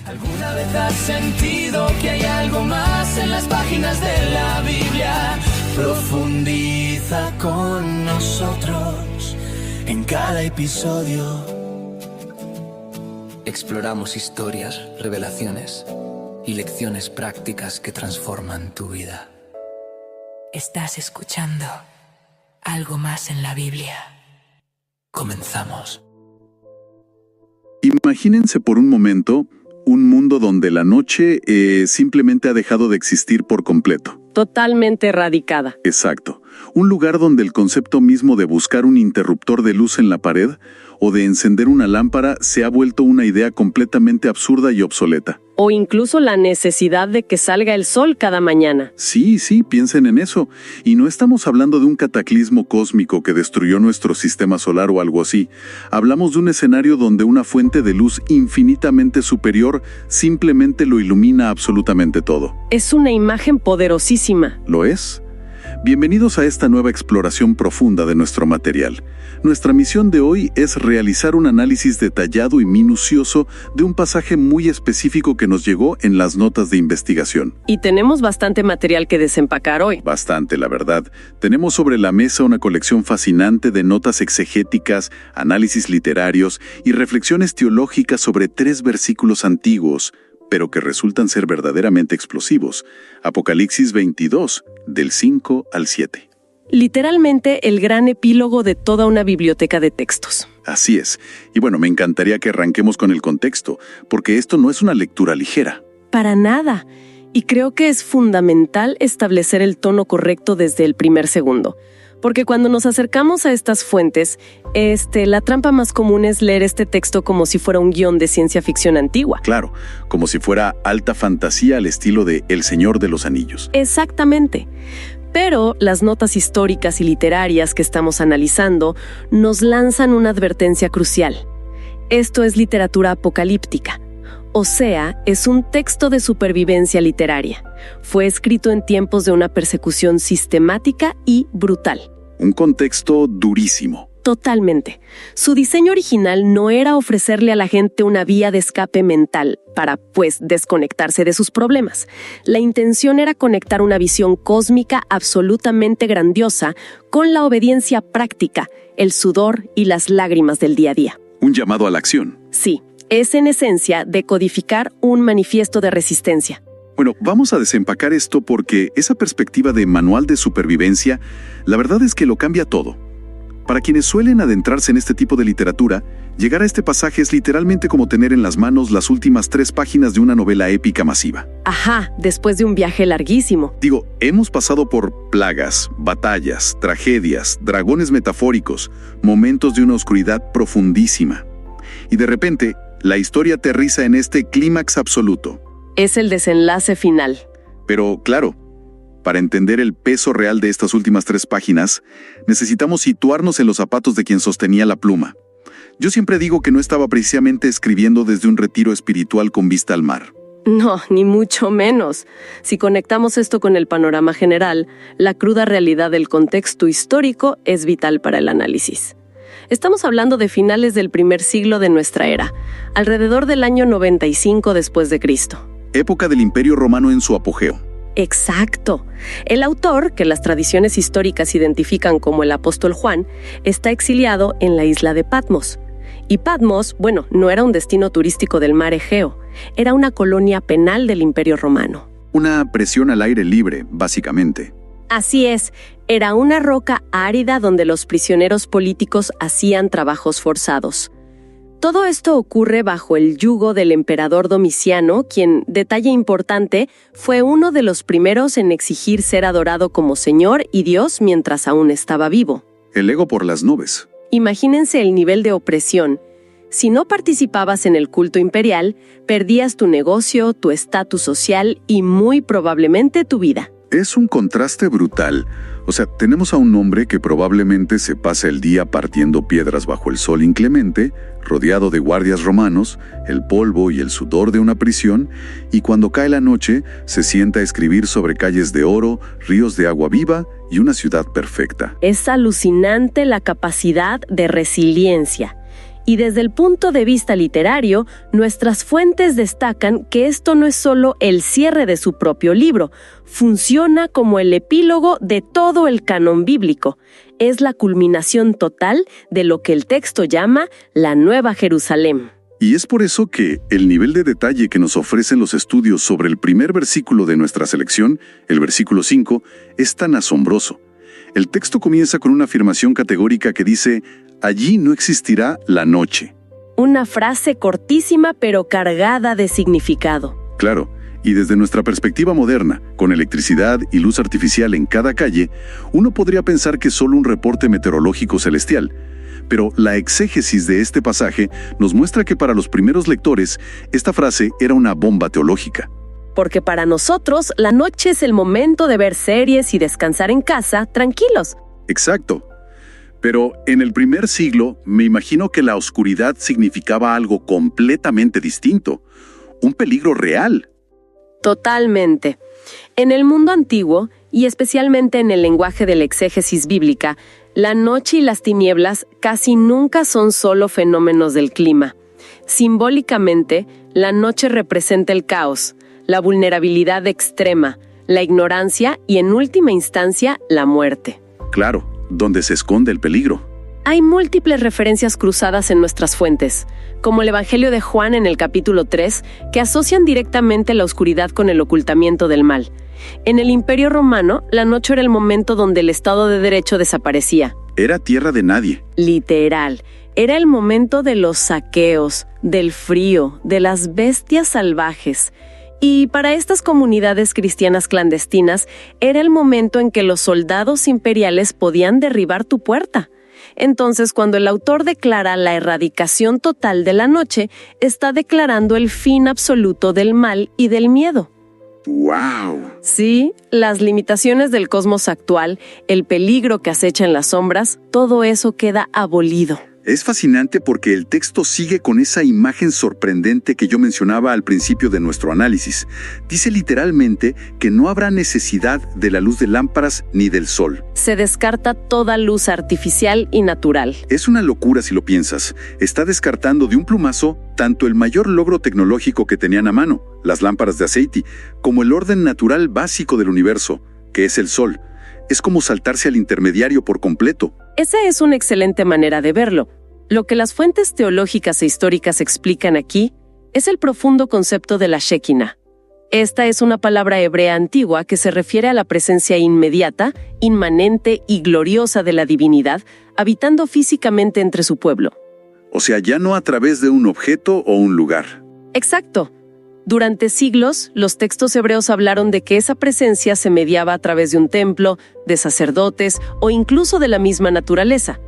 ¿Alguna vez has sentido que hay algo más en las páginas de la Biblia? Profundiza con nosotros en cada episodio. Exploramos historias, revelaciones y lecciones prácticas que transforman tu vida. Estás escuchando Algo Más en la Biblia. Comenzamos. Imagínense por un momento un mundo donde la noche simplemente ha dejado de existir por completo. Totalmente erradicada. Exacto. Un lugar donde el concepto mismo de buscar un interruptor de luz en la pared o de encender una lámpara se ha vuelto una idea completamente absurda y obsoleta. O incluso la necesidad de que salga el sol cada mañana. Sí, piensen en eso. Y no estamos hablando de un cataclismo cósmico que destruyó nuestro sistema solar o algo así. Hablamos de un escenario donde una fuente de luz infinitamente superior simplemente lo ilumina absolutamente todo. Es una imagen poderosísima. ¿Lo es? Bienvenidos a esta nueva exploración profunda de nuestro material. Nuestra misión de hoy es realizar un análisis detallado y minucioso de un pasaje muy específico que nos llegó en las notas de investigación. Y tenemos bastante material que desempacar hoy. Bastante, la verdad. Tenemos sobre la mesa una colección fascinante de notas exegéticas, análisis literarios y reflexiones teológicas sobre 3 versículos antiguos, pero que resultan ser verdaderamente explosivos. Apocalipsis 22, del 5 al 7. Literalmente el gran epílogo de toda una biblioteca de textos. Así es. Y bueno, me encantaría que arranquemos con el contexto, porque esto no es una lectura ligera. Para nada. Y creo que es fundamental establecer el tono correcto desde el primer segundo. Porque cuando nos acercamos a estas fuentes, la trampa más común es leer este texto como si fuera un guión de ciencia ficción antigua. Claro, como si fuera alta fantasía al estilo de El Señor de los Anillos. Exactamente. Pero las notas históricas y literarias que estamos analizando nos lanzan una advertencia crucial. Esto es literatura apocalíptica. O sea, es un texto de supervivencia literaria. Fue escrito en tiempos de una persecución sistemática y brutal. Un contexto durísimo. Totalmente. Su diseño original no era ofrecerle a la gente una vía de escape mental para, desconectarse de sus problemas. La intención era conectar una visión cósmica absolutamente grandiosa con la obediencia práctica, el sudor y las lágrimas del día a día. Un llamado a la acción. Sí, es en esencia decodificar un manifiesto de resistencia. Bueno, vamos a desempacar esto porque esa perspectiva de manual de supervivencia, la verdad es que lo cambia todo. Para quienes suelen adentrarse en este tipo de literatura, llegar a este pasaje es literalmente como tener en las manos las últimas 3 páginas de una novela épica masiva. Ajá, después de un viaje larguísimo. Hemos pasado por plagas, batallas, tragedias, dragones metafóricos, momentos de una oscuridad profundísima. Y de repente, la historia aterriza en este clímax absoluto. Es el desenlace final. Pero, claro, para entender el peso real de estas últimas 3 páginas, necesitamos situarnos en los zapatos de quien sostenía la pluma. Yo siempre digo que no estaba precisamente escribiendo desde un retiro espiritual con vista al mar. No, ni mucho menos. Si conectamos esto con el panorama general, la cruda realidad del contexto histórico es vital para el análisis. Estamos hablando de finales del primer siglo de nuestra era, alrededor del año 95 después de Cristo. Época del Imperio Romano en su apogeo. Exacto. El autor, que las tradiciones históricas identifican como el apóstol Juan, está exiliado en la isla de Patmos. Y Patmos, no era un destino turístico del mar Egeo, era una colonia penal del Imperio Romano. Una prisión al aire libre, básicamente. Así es, era una roca árida donde los prisioneros políticos hacían trabajos forzados. Todo esto ocurre bajo el yugo del emperador Domiciano, quien, detalle importante, fue uno de los primeros en exigir ser adorado como Señor y Dios mientras aún estaba vivo. El ego por las nubes. Imagínense el nivel de opresión. Si no participabas en el culto imperial, perdías tu negocio, tu estatus social y muy probablemente tu vida. Es un contraste brutal. O sea, tenemos a un hombre que probablemente se pasa el día partiendo piedras bajo el sol inclemente, rodeado de guardias romanos, el polvo y el sudor de una prisión, y cuando cae la noche, se sienta a escribir sobre calles de oro, ríos de agua viva y una ciudad perfecta. Es alucinante la capacidad de resiliencia. Y desde el punto de vista literario, nuestras fuentes destacan que esto no es solo el cierre de su propio libro, funciona como el epílogo de todo el canon bíblico. Es la culminación total de lo que el texto llama la Nueva Jerusalén. Y es por eso que el nivel de detalle que nos ofrecen los estudios sobre el primer versículo de nuestra selección, el versículo 5, es tan asombroso. El texto comienza con una afirmación categórica que dice: allí no existirá la noche. Una frase cortísima pero cargada de significado. Claro, y desde nuestra perspectiva moderna, con electricidad y luz artificial en cada calle, uno podría pensar que es solo un reporte meteorológico celestial. Pero la exégesis de este pasaje nos muestra que para los primeros lectores, esta frase era una bomba teológica. Porque para nosotros, la noche es el momento de ver series y descansar en casa, tranquilos. Exacto. Pero en el primer siglo, me imagino que la oscuridad significaba algo completamente distinto. Un peligro real. Totalmente. En el mundo antiguo, y especialmente en el lenguaje de la exégesis bíblica, la noche y las tinieblas casi nunca son solo fenómenos del clima. Simbólicamente, la noche representa el caos, la vulnerabilidad extrema, la ignorancia y, en última instancia, la muerte. Claro, donde se esconde el peligro. Hay múltiples referencias cruzadas en nuestras fuentes, como el Evangelio de Juan en el capítulo 3, que asocian directamente la oscuridad con el ocultamiento del mal. En el Imperio Romano, la noche era el momento donde el Estado de Derecho desaparecía. Era tierra de nadie. Literal. Era el momento de los saqueos, del frío, de las bestias salvajes. Y para estas comunidades cristianas clandestinas, era el momento en que los soldados imperiales podían derribar tu puerta. Entonces, cuando el autor declara la erradicación total de la noche, está declarando el fin absoluto del mal y del miedo. ¡Wow! Sí, las limitaciones del cosmos actual, el peligro que acecha en las sombras, todo eso queda abolido. Es fascinante porque el texto sigue con esa imagen sorprendente que yo mencionaba al principio de nuestro análisis. Dice literalmente que no habrá necesidad de la luz de lámparas ni del sol. Se descarta toda luz artificial y natural. Es una locura si lo piensas. Está descartando de un plumazo tanto el mayor logro tecnológico que tenían a mano, las lámparas de aceite, como el orden natural básico del universo, que es el sol. Es como saltarse al intermediario por completo. Esa es una excelente manera de verlo. Lo que las fuentes teológicas e históricas explican aquí es el profundo concepto de la Shekinah. Esta es una palabra hebrea antigua que se refiere a la presencia inmediata, inmanente y gloriosa de la divinidad, habitando físicamente entre su pueblo. O sea, ya no a través de un objeto o un lugar. Exacto. Durante siglos, los textos hebreos hablaron de que esa presencia se mediaba a través de un templo, de sacerdotes o incluso de la misma naturaleza.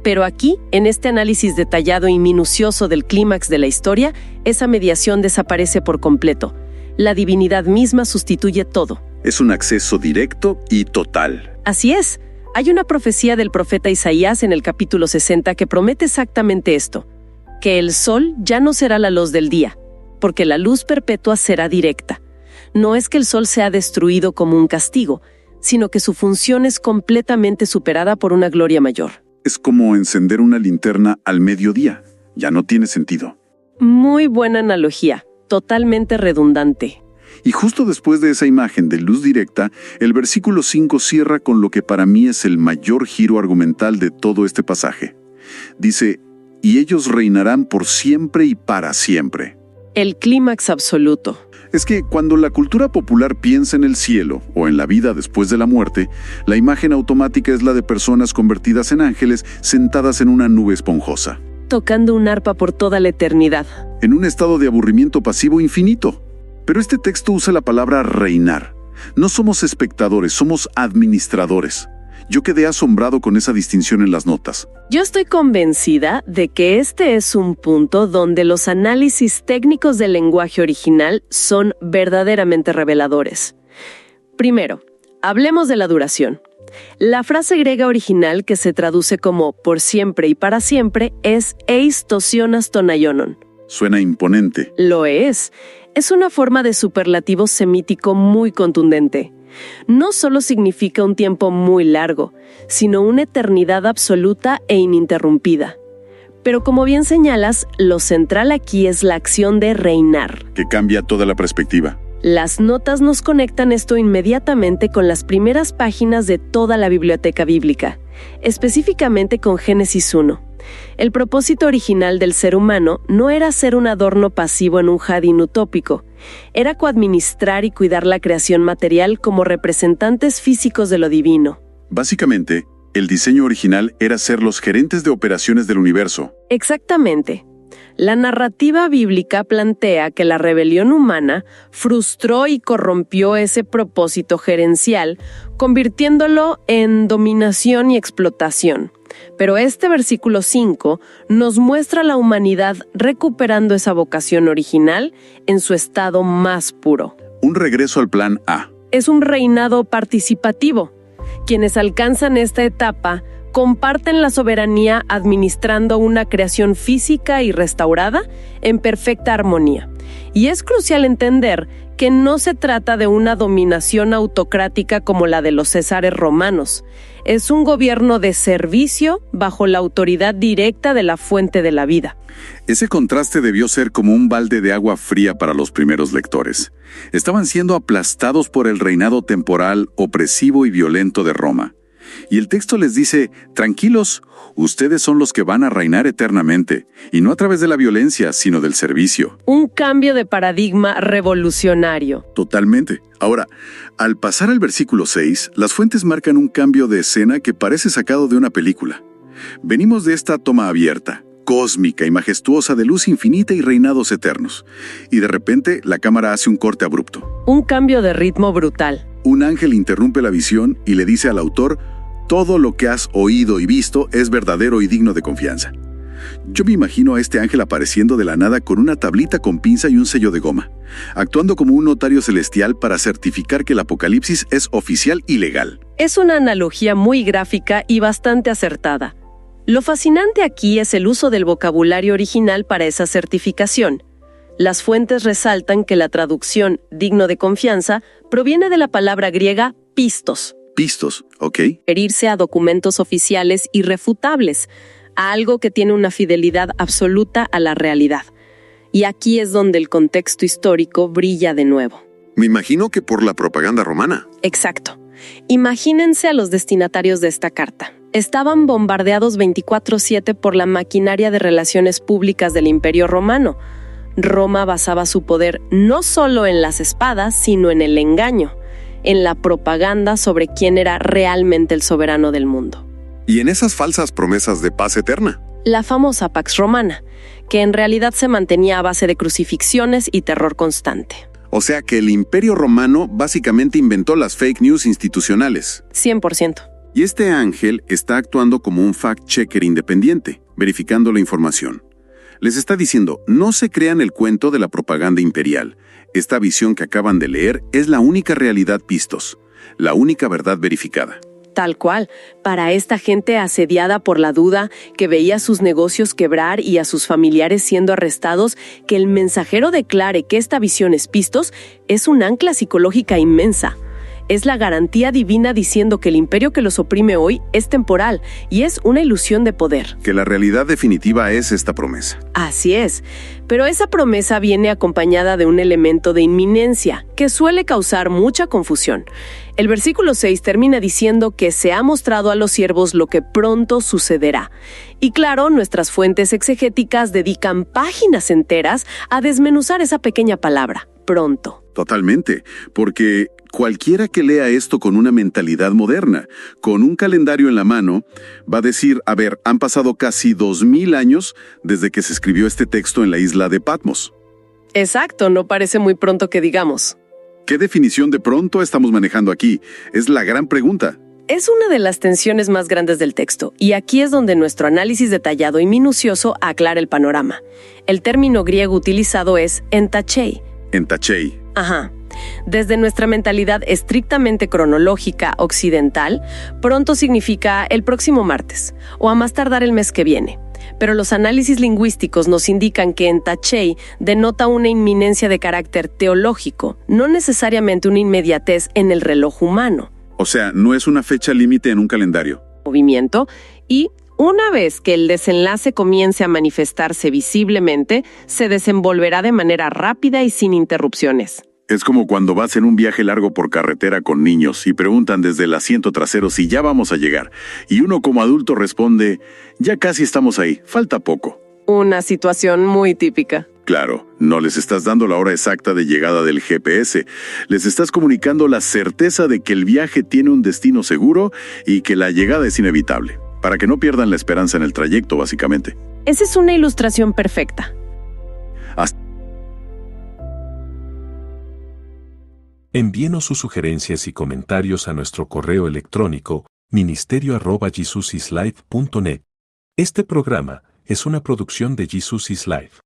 Pero aquí, en este análisis detallado y minucioso del clímax de la historia, esa mediación desaparece por completo. La divinidad misma sustituye todo. Es un acceso directo y total. Así es. Hay una profecía del profeta Isaías en el capítulo 60 que promete exactamente esto, que el sol ya no será la luz del día, porque la luz perpetua será directa. No es que el sol sea destruido como un castigo, sino que su función es completamente superada por una gloria mayor. Es como encender una linterna al mediodía. Ya no tiene sentido. Muy buena analogía, totalmente redundante. Y justo después de esa imagen de luz directa, el versículo 5 cierra con lo que para mí es el mayor giro argumental de todo este pasaje. Dice, y ellos reinarán por siempre y para siempre. El clímax absoluto. Es que cuando la cultura popular piensa en el cielo o en la vida después de la muerte, la imagen automática es la de personas convertidas en ángeles sentadas en una nube esponjosa. Tocando un arpa por toda la eternidad. En un estado de aburrimiento pasivo infinito. Pero este texto usa la palabra reinar. No somos espectadores, somos administradores. Yo quedé asombrado con esa distinción en las notas. Yo estoy convencida de que este es un punto donde los análisis técnicos del lenguaje original son verdaderamente reveladores. Primero, hablemos de la duración. La frase griega original que se traduce como por siempre y para siempre es eis tosionas tonaionon. Suena imponente. Lo es. Es una forma de superlativo semítico muy contundente. No solo significa un tiempo muy largo, sino una eternidad absoluta e ininterrumpida. Pero como bien señalas, lo central aquí es la acción de reinar. Que cambia toda la perspectiva. Las notas nos conectan esto inmediatamente con las primeras páginas de toda la biblioteca bíblica, específicamente con Génesis 1. El propósito original del ser humano no era ser un adorno pasivo en un jardín utópico, era coadministrar y cuidar la creación material como representantes físicos de lo divino. Básicamente, el diseño original era ser los gerentes de operaciones del universo. Exactamente. La narrativa bíblica plantea que la rebelión humana frustró y corrompió ese propósito gerencial, convirtiéndolo en dominación y explotación. Pero este versículo 5 nos muestra a la humanidad recuperando esa vocación original en su estado más puro. Un regreso al plan A. Es un reinado participativo. Quienes alcanzan esta etapa comparten la soberanía administrando una creación física y restaurada en perfecta armonía. Y es crucial entender que no se trata de una dominación autocrática como la de los césares romanos. Es un gobierno de servicio bajo la autoridad directa de la fuente de la vida. Ese contraste debió ser como un balde de agua fría para los primeros lectores. Estaban siendo aplastados por el reinado temporal, opresivo y violento de Roma. Y el texto les dice, tranquilos, ustedes son los que van a reinar eternamente, y no a través de la violencia, sino del servicio. Un cambio de paradigma revolucionario. Totalmente. Ahora, al pasar al versículo 6, las fuentes marcan un cambio de escena que parece sacado de una película. Venimos de esta toma abierta, cósmica y majestuosa de luz infinita y reinados eternos. Y de repente, la cámara hace un corte abrupto. Un cambio de ritmo brutal. Un ángel interrumpe la visión y le dice al autor, todo lo que has oído y visto es verdadero y digno de confianza. Yo me imagino a este ángel apareciendo de la nada con una tablita con pinza y un sello de goma, actuando como un notario celestial para certificar que el Apocalipsis es oficial y legal. Es una analogía muy gráfica y bastante acertada. Lo fascinante aquí es el uso del vocabulario original para esa certificación. Las fuentes resaltan que la traducción digno de confianza proviene de la palabra griega pistos. Pistos, ¿ok? Referirse a documentos oficiales irrefutables, a algo que tiene una fidelidad absoluta a la realidad. Y aquí es donde el contexto histórico brilla de nuevo. Me imagino que por la propaganda romana. Exacto. Imagínense a los destinatarios de esta carta. Estaban bombardeados 24/7 por la maquinaria de relaciones públicas del Imperio Romano. Roma basaba su poder no solo en las espadas, sino en el engaño, en la propaganda sobre quién era realmente el soberano del mundo. Y en esas falsas promesas de paz eterna. La famosa Pax Romana, que en realidad se mantenía a base de crucifixiones y terror constante. O sea que el Imperio Romano básicamente inventó las fake news institucionales. 100%. Y este ángel está actuando como un fact-checker independiente, verificando la información. Les está diciendo, no se crean el cuento de la propaganda imperial. Esta visión que acaban de leer es la única realidad pistos, la única verdad verificada. Tal cual, para esta gente asediada por la duda, que veía sus negocios quebrar y a sus familiares siendo arrestados, que el mensajero declare que esta visión es pistos, es un ancla psicológica inmensa. Es la garantía divina diciendo que el imperio que los oprime hoy es temporal y es una ilusión de poder. Que la realidad definitiva es esta promesa. Así es, pero esa promesa viene acompañada de un elemento de inminencia que suele causar mucha confusión. El versículo 6 termina diciendo que se ha mostrado a los siervos lo que pronto sucederá. Y claro, nuestras fuentes exegéticas dedican páginas enteras a desmenuzar esa pequeña palabra, pronto. Totalmente, porque cualquiera que lea esto con una mentalidad moderna, con un calendario en la mano, va a decir, a ver, han pasado casi 2000 años desde que se escribió este texto en la isla de Patmos. Exacto, no parece muy pronto que digamos. ¿Qué definición de pronto estamos manejando aquí? Es la gran pregunta. Es una de las tensiones más grandes del texto, y aquí es donde nuestro análisis detallado y minucioso aclara el panorama. El término griego utilizado es entachei. Entachei. Ajá. Desde nuestra mentalidad estrictamente cronológica occidental, pronto significa el próximo martes, o a más tardar el mes que viene. Pero los análisis lingüísticos nos indican que entachei denota una inminencia de carácter teológico, no necesariamente una inmediatez en el reloj humano. O sea, no es una fecha límite en un calendario. Movimiento y Una vez que el desenlace comience a manifestarse visiblemente, se desenvolverá de manera rápida y sin interrupciones. Es como cuando vas en un viaje largo por carretera con niños y preguntan desde el asiento trasero si ya vamos a llegar. Y uno como adulto responde, ya casi estamos ahí, falta poco. Una situación muy típica. Claro, no les estás dando la hora exacta de llegada del GPS. Les estás comunicando la certeza de que el viaje tiene un destino seguro y que la llegada es inevitable, para que no pierdan la esperanza en el trayecto, básicamente. Esa es una ilustración perfecta. Envíenos sus sugerencias y comentarios a nuestro correo electrónico ministerio@jesusislife.net. Este programa es una producción de Jesus is Life.